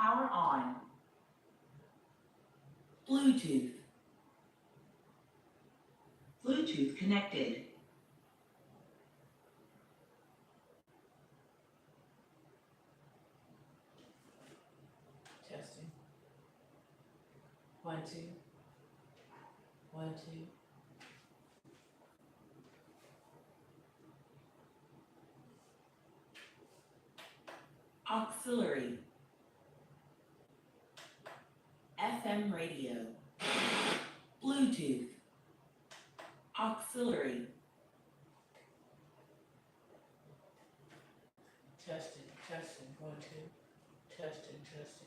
Power on. Bluetooth. Bluetooth connected. Testing. 1, 2. 1, 2. Auxiliary. FM radio. Bluetooth. Auxiliary. Testing, testing, 1, 2. Testing, testing.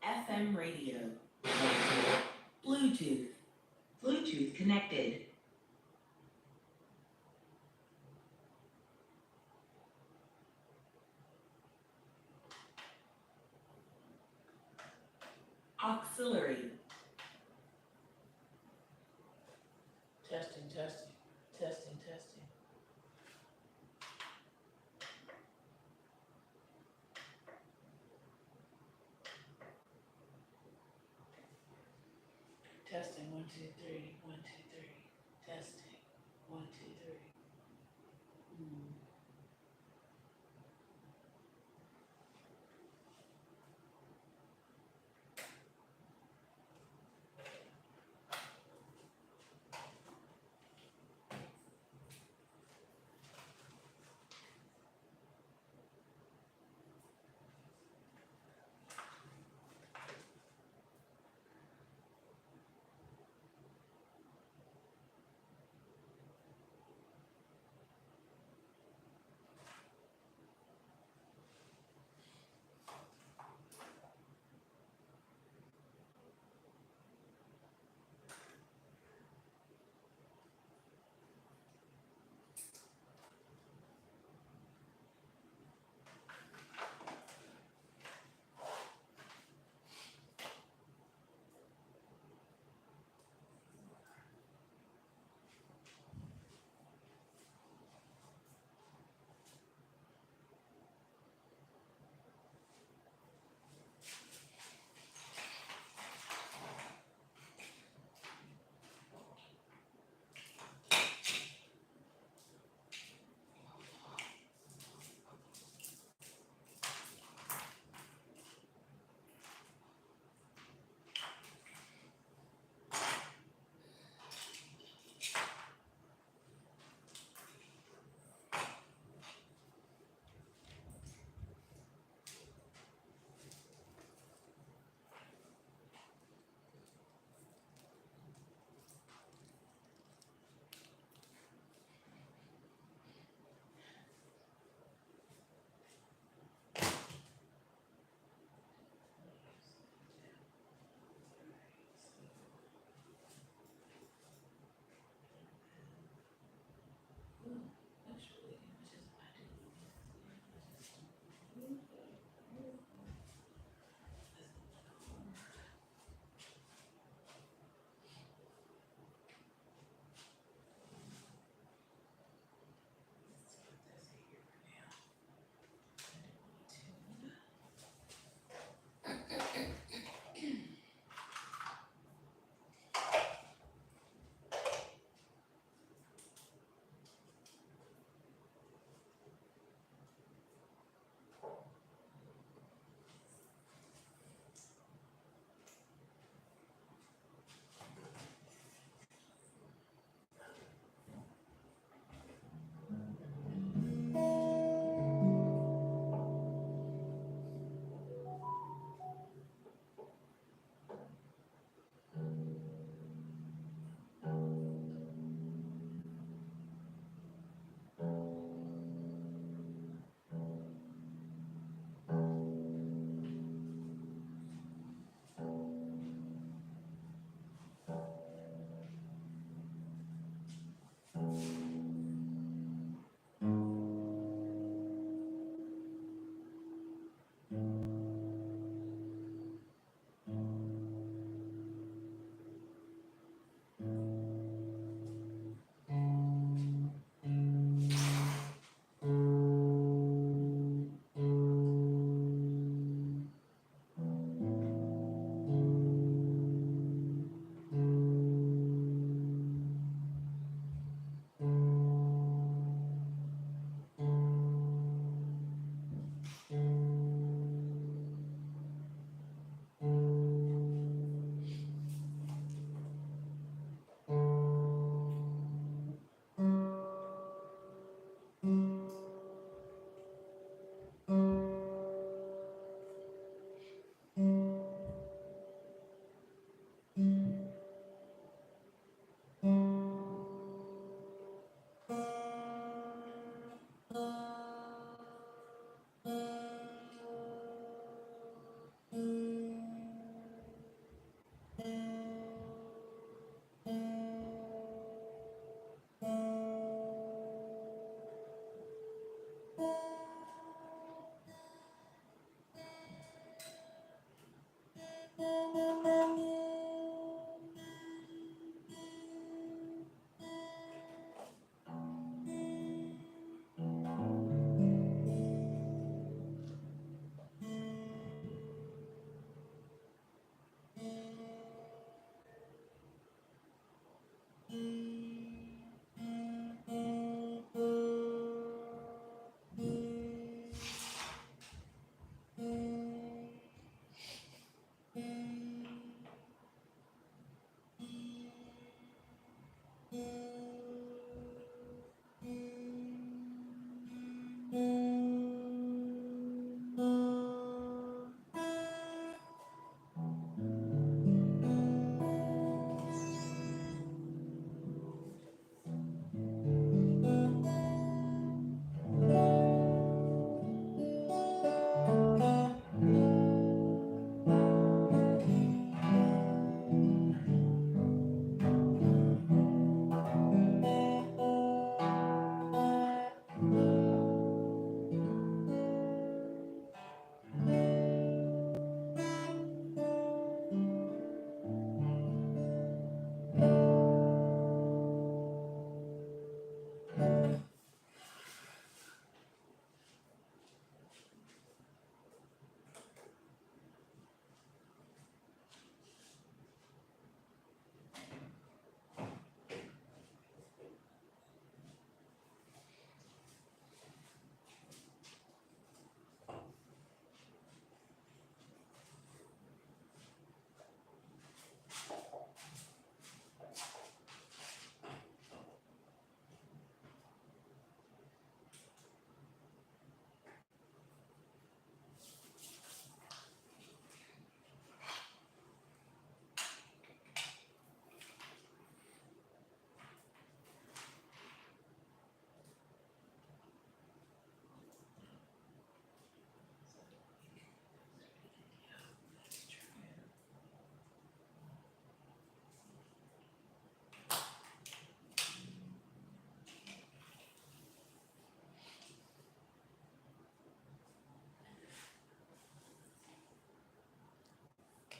FM radio. Bluetooth. Bluetooth connected. Auxiliary. Testing, testing. Testing, testing. Testing, 1, 2, 3. 1, 2, 3. Testing, 1, 2, 3.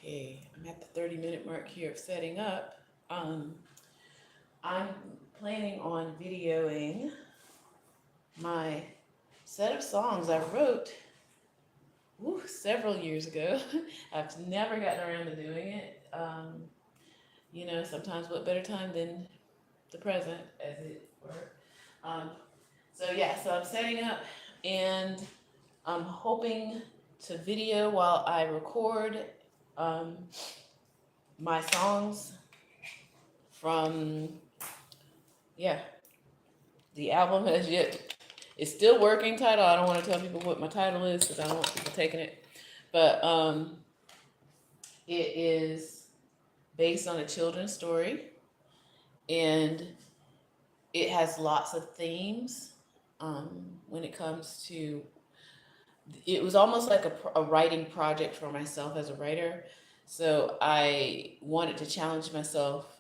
Okay, I'm at the 30-minute mark here of setting up. I'm planning on videoing my set of songs I wrote several years ago. I've never gotten around to doing it. Sometimes what better time than the present, as it were. Um, so I'm setting up and I'm hoping to video while I record um, my songs from, yeah, the album has yet, it's still working title. I don't want to tell people what my title is because I don't want people taking it. But it is based on a children's story and it has lots of themes when it comes to, it was almost like a writing project for myself as a writer. So I wanted to challenge myself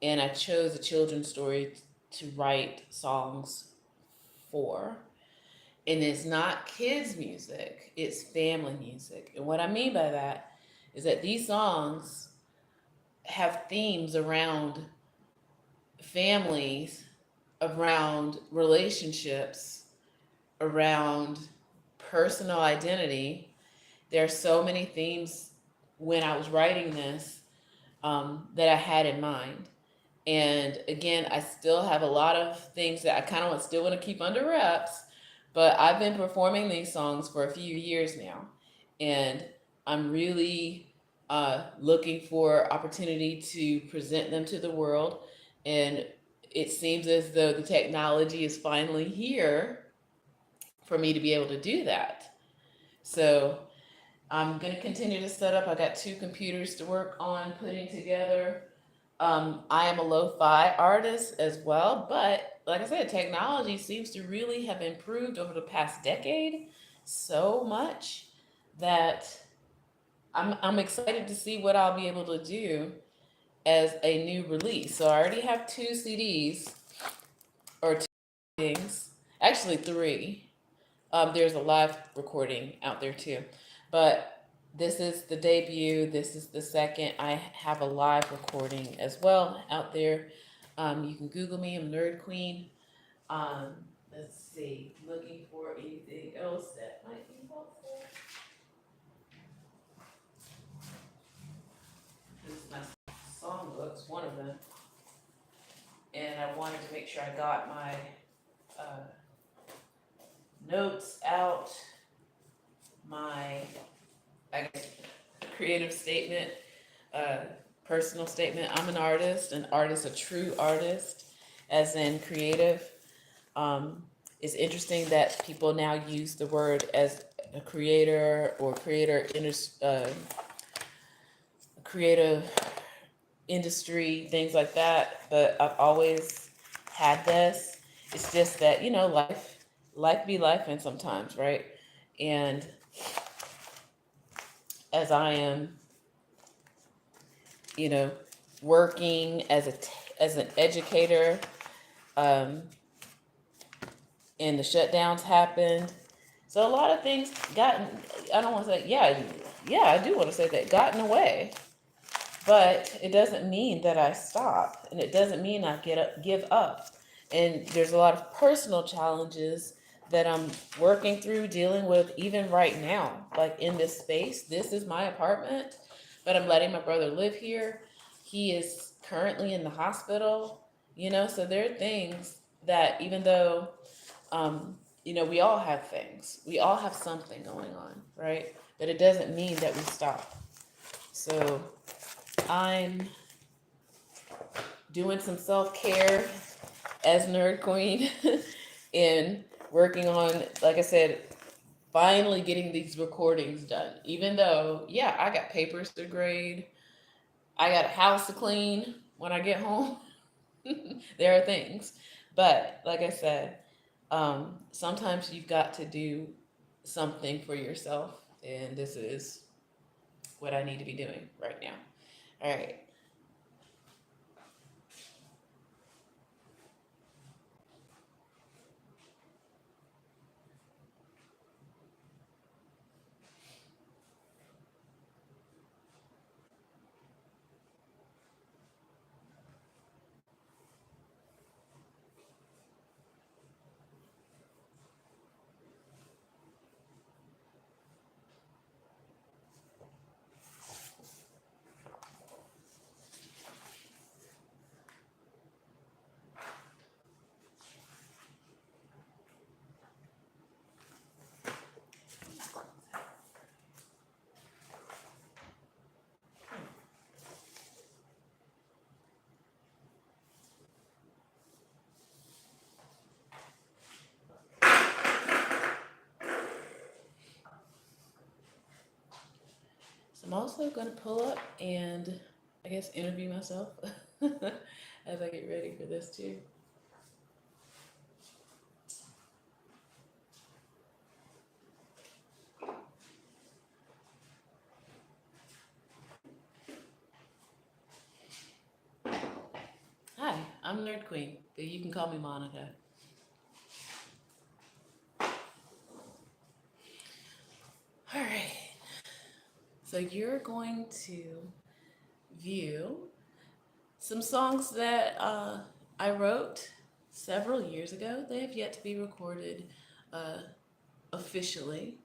and I chose a children's story to write songs for. And it's not kids' music, it's family music. And what I mean by that is that these songs have themes around families, around relationships, around personal identity. There are so many themes when I was writing this that I had in mind. And again, I still have a lot of things that I kind of still want to keep under wraps, but I've been performing these songs for a few years now. And I'm really looking for opportunity to present them to the world. And it seems as though the technology is finally here for me to be able to do that. So I'm going to continue to set up. I got 2 computers to work on putting together. I am a lo-fi artist as well, but like I said, technology seems to really have improved over the past decade so much that I'm excited to see what I'll be able to do as a new release. So I already have 2 CDs or 2 things, actually 3. There's a live recording out there too, but this is the debut. This is the second. I have a live recording as well out there. You can Google me. I'm nerdkween. Let's see. Looking for anything else that might be helpful. This is my songbooks, one of them, and I wanted to make sure I got my notes out. My, I guess, creative statement, personal statement. I'm an artist, a true artist, as in creative. It's interesting that people now use the word as a creator or creative industry, things like that. But I've always had this. It's just that, life be life, and sometimes, right? And as I am, working as an educator, and the shutdowns happened. So a lot of things I don't want to say, I do want to say that, gotten away. But it doesn't mean that I stop, and it doesn't mean I give up. And there's a lot of personal challenges that I'm working through, dealing with even right now. Like in this space, this is my apartment, but I'm letting my brother live here. He is currently in the hospital, so there are things that even though, we all have things, we all have something going on, right? But it doesn't mean that we stop. So I'm doing some self-care as Nerd Queen and working on, like I said, finally getting these recordings done. Even though, I got papers to grade, I got a house to clean when I get home. There are things. But like I said, sometimes you've got to do something for yourself. And this is what I need to be doing right now. All right. I'm also going to pull up and I guess interview myself as I get ready for this too. Hi, I'm Nerd Queen, but you can call me Monica. All right, so you're going to view some songs that I wrote several years ago. They have yet to be recorded uh, officially,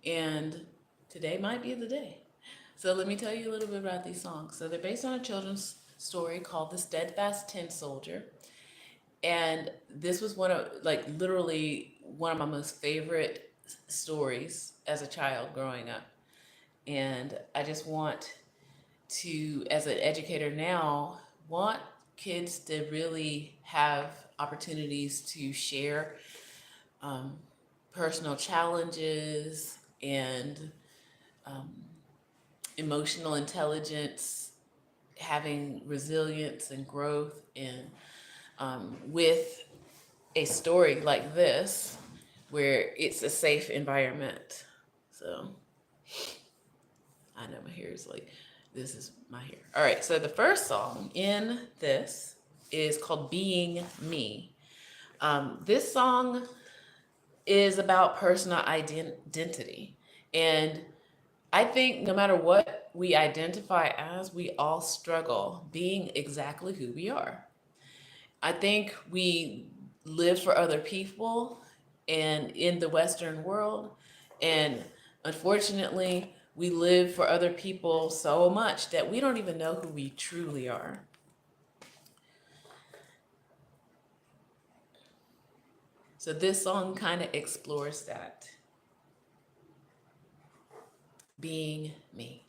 and today might be the day. So let me tell you a little bit about these songs. So they're based on a children's story called The Steadfast Tin Soldier. And this was one of, like, literally one of my most favorite stories as a child growing up. And I just want to, as an educator now, want kids to really have opportunities to share um, personal challenges and um, emotional intelligence, having resilience and growth, and with a story like this, where it's a safe environment. So I know my hair is like, this is my hair. All right, so the first song in this is called Being Me. This song is about personal identity. And I think no matter what we identify as, we all struggle being exactly who we are. I think we live for other people and in the Western world. And unfortunately, we live for other people so much that we don't even know who we truly are. So this song kind of explores that, being me.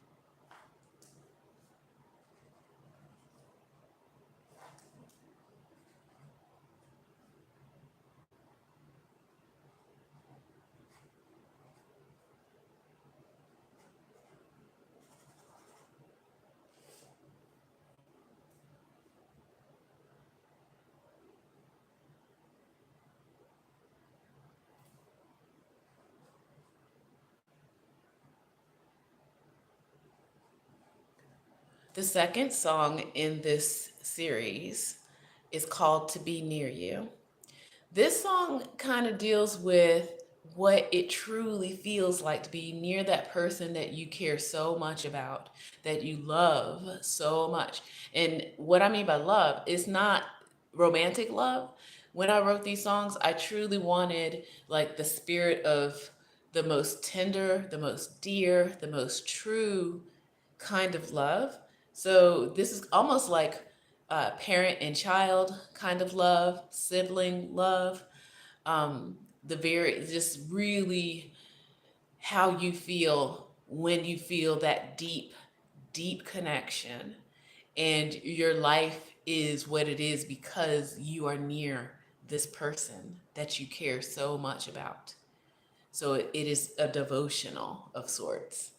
The second song in this series is called To Be Near You. This song kind of deals with what it truly feels like to be near that person that you care so much about, that you love so much. And what I mean by love is not romantic love. When I wrote these songs, I truly wanted like the spirit of the most tender, the most dear, the most true kind of love. So this is almost like parent and child kind of love, sibling love, the very, just really how you feel when you feel that deep, deep connection. And your life is what it is because you are near this person that you care so much about. So it is a devotional of sorts.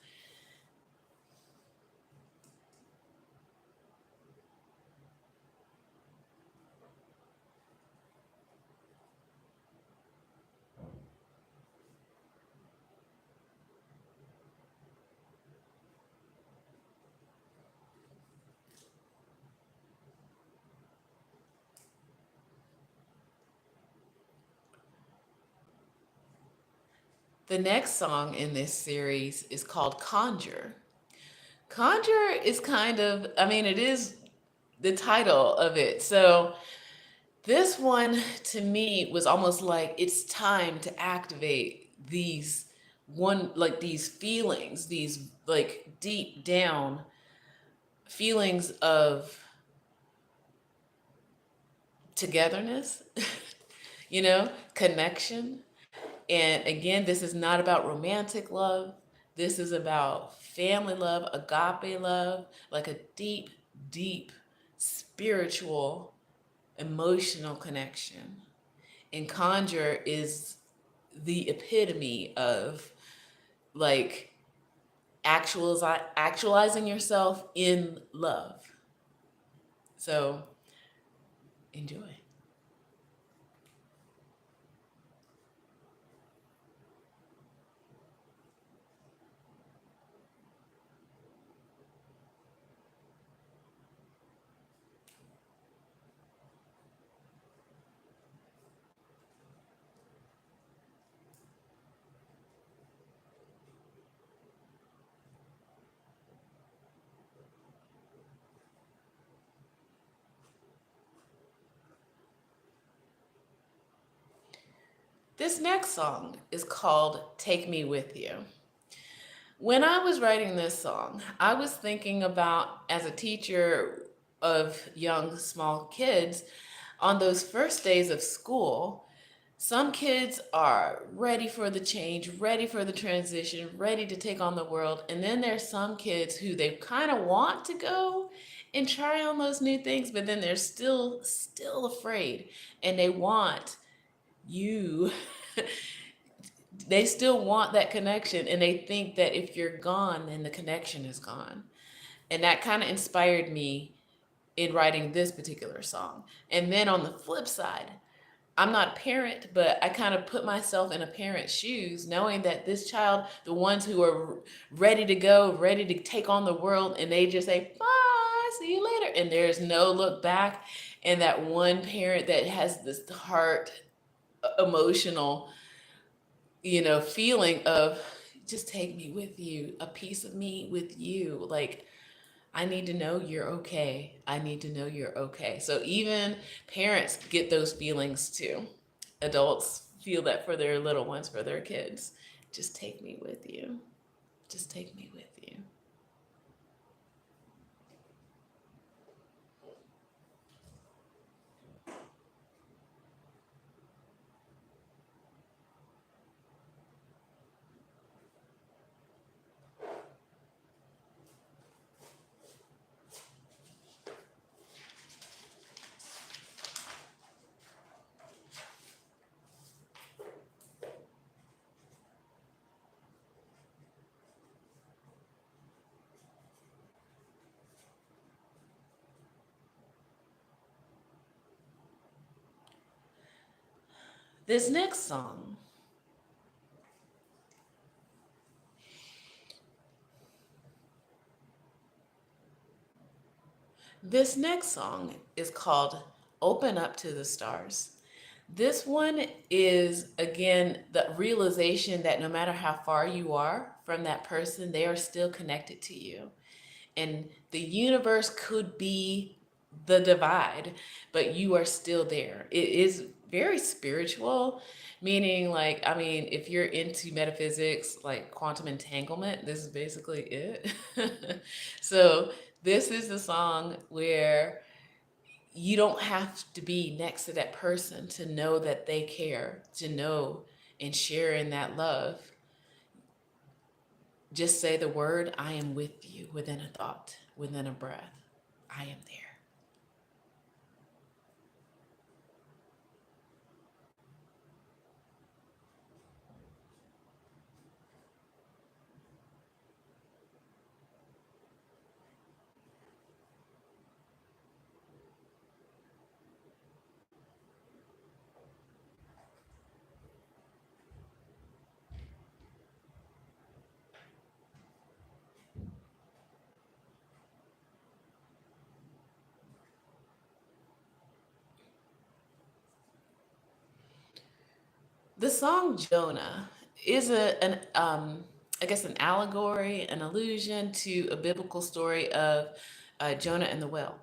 The next song in this series is called Conjure. Conjure is kind of, I mean, it is the title of it. So this one to me was almost like it's time to activate these these feelings, these like deep down feelings of togetherness, connection. And again, this is not about romantic love. This is about family love, agape love, like a deep, deep spiritual, emotional connection. And Conjure is the epitome of like actualizing yourself in love. So enjoy. This next song is called Take Me With You. When I was writing this song, I was thinking about, as a teacher of young, small kids, on those first days of school, some kids are ready for the change, ready for the transition, ready to take on the world. And then there's some kids who they kind of want to go and try on those new things, but then they're still afraid, and they want you they still want that connection, and they think that if you're gone, then the connection is gone. And that kind of inspired me in writing this particular song. And then on the flip side, I'm not a parent, but I kind of put myself in a parent's shoes, knowing that this child, the ones who are ready to go, ready to take on the world, and they just say, bye, see you later. And there's no look back. And that one parent that has this heart emotional, feeling of, just take me with you, a piece of me with you. Like, I need to know you're okay. I need to know you're okay. So even parents get those feelings too. Adults feel that for their little ones, for their kids. Just take me with you. Just take me with you. This next song, this next song is called Open Up to the Stars. This one is, again, the realization that no matter how far you are from that person, they are still connected to you. And the universe could be the divide, but you are still there. It is very spiritual, meaning, like, I mean, if you're into metaphysics, like quantum entanglement, this is basically it. So this is the song where you don't have to be next to that person to know that they care, to know and share in that love. Just say the word, I am with you, within a thought, within a breath. I am there. The song Jonah is I guess an allegory, an allusion to a biblical story of Jonah and the whale.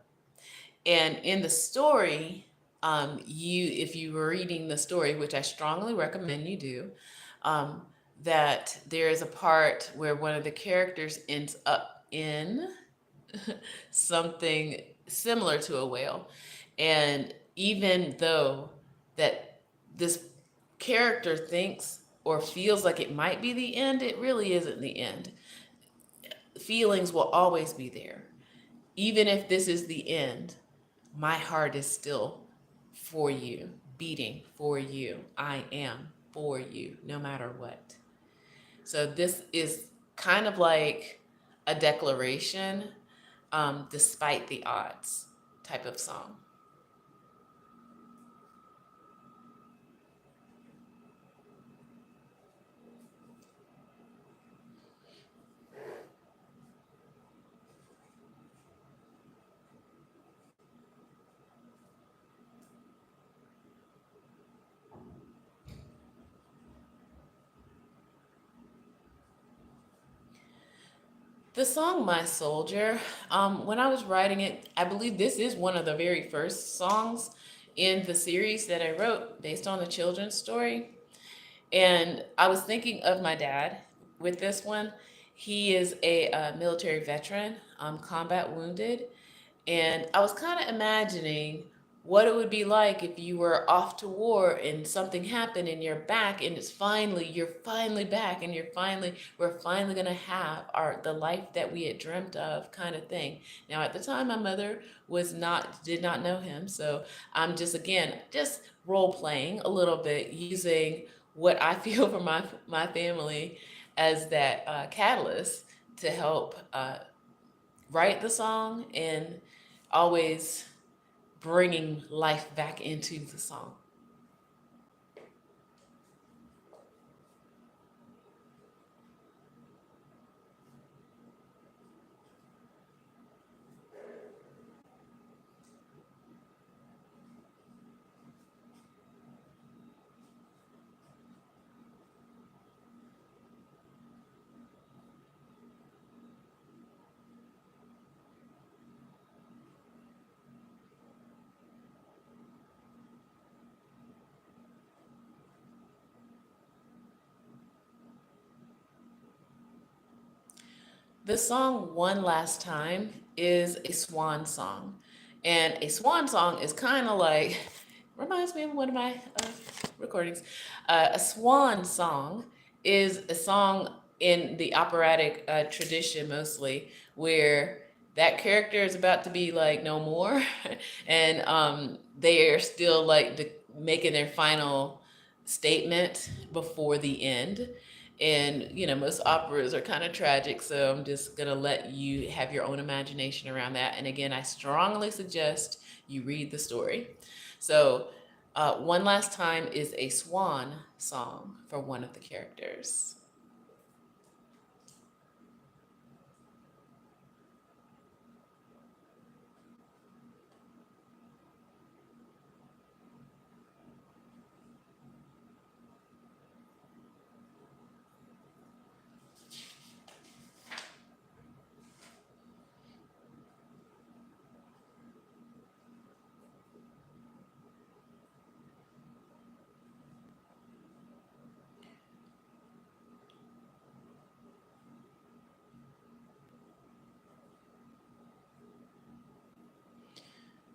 And in the story, if you were reading the story, which I strongly recommend you do, um, that there is a part where one of the characters ends up in something similar to a whale. And even though that this character thinks or feels like it might be the end, it really isn't the end. Feelings will always be there. Even if this is the end, my heart is still for you, beating for you. I am for you, no matter what. So this is kind of like a declaration, despite the odds type of song. The song My Soldier, when I was writing it, I believe this is one of the very first songs in the series that I wrote based on the children's story. And I was thinking of my dad with this one. He is a military veteran, combat wounded, and I was kind of imagining what it would be like if you were off to war and something happened and you're back and you're finally back and we're finally gonna have the life that we had dreamt of kind of thing. Now at the time my mother did not know him, so I'm just role playing a little bit using what I feel for my family as that catalyst to help write the song and always bringing life back into the song. The song One Last Time is a swan song. And a swan song is kind of like, reminds me of one of my recordings. A swan song is a song in the operatic tradition mostly where that character is about to be like no more and they are still like making their final statement before the end. And most operas are kind of tragic, so I'm just gonna let you have your own imagination around that. And again, I strongly suggest you read the story. So One Last Time is a swan song for one of the characters.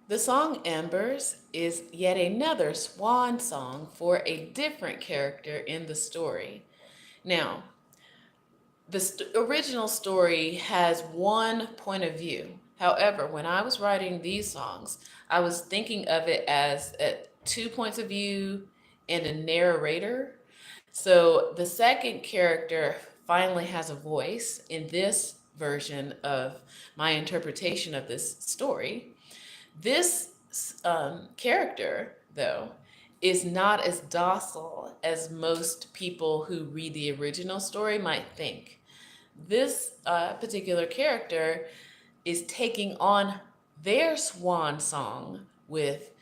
The song Embers is yet another swan song for a different character in the story. Now, the original story has one point of view. However, when I was writing these songs, I was thinking of it as two points of view and a narrator. So the second character finally has a voice in this version of my interpretation of this story. This character, though, is not as docile as most people who read the original story might think. This particular character is taking on their swan song with,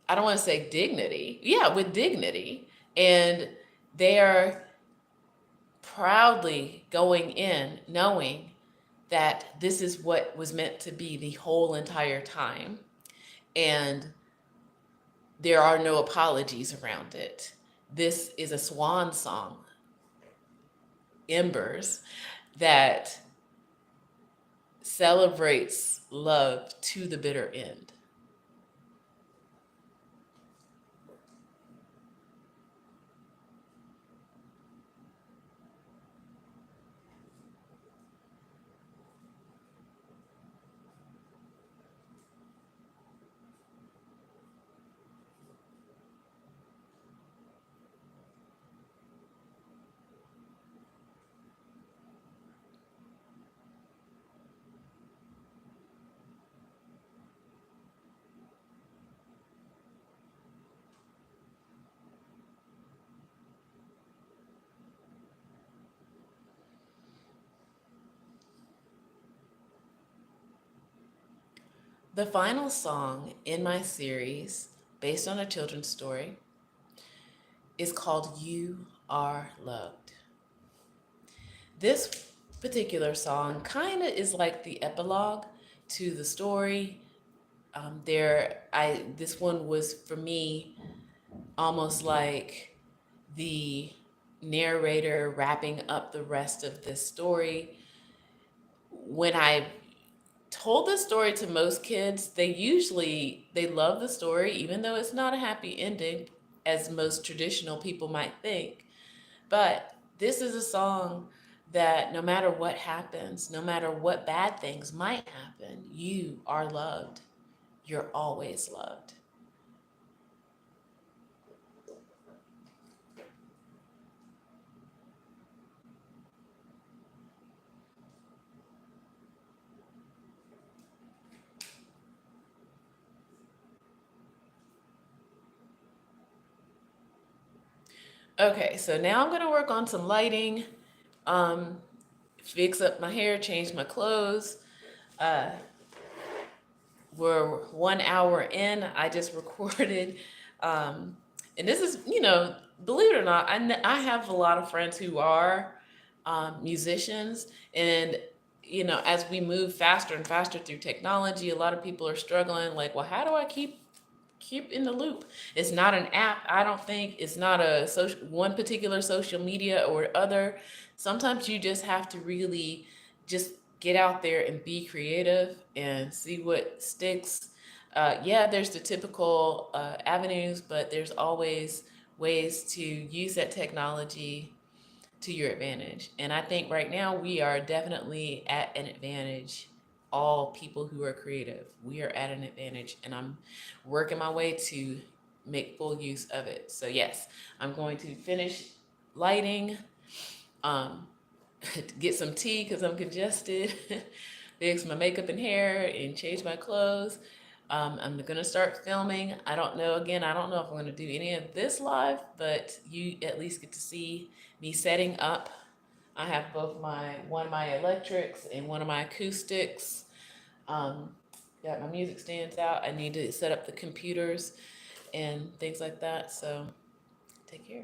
I don't want to say dignity, yeah, with dignity. And they are proudly going in knowing that this is what was meant to be the whole entire time. And there are no apologies around it. This is a swan song, Embers, that celebrates love to the bitter end. The final song in my series, based on a children's story, is called You Are Loved. This particular song kind of is like the epilogue to the story. This one was for me almost like the narrator wrapping up the rest of this story. When I told this story to most kids, they love the story, even though it's not a happy ending, as most traditional people might think. But this is a song that no matter what happens, no matter what bad things might happen, you are loved. You're always loved. Okay, so now I'm gonna work on some lighting, um, fix up my hair, change my clothes. Uh, we're 1 hour in. I just recorded, um, and this is, believe it or not, I have a lot of friends who are musicians, and as we move faster and faster through technology, a lot of people are struggling. Like, well, how do I keep in the loop? It's not an app. I don't think it's not a one particular social media or other. Sometimes you just have to really just get out there and be creative and see what sticks. Yeah, there's the typical avenues, but there's always ways to use that technology to your advantage. And I think right now we are definitely at an advantage. All people who are creative, we are at an advantage, and I'm working my way to make full use of it. So yes, I'm going to finish lighting, um, get some tea because I'm congested, fix my makeup and hair, and change my clothes. I'm gonna start filming. I don't know. Again, I don't know if I'm gonna do any of this live, but you at least get to see me setting up. I have both one of my electrics and one of my acoustics. Um, got my music stands out. I need to set up the computers and things like that. So take care.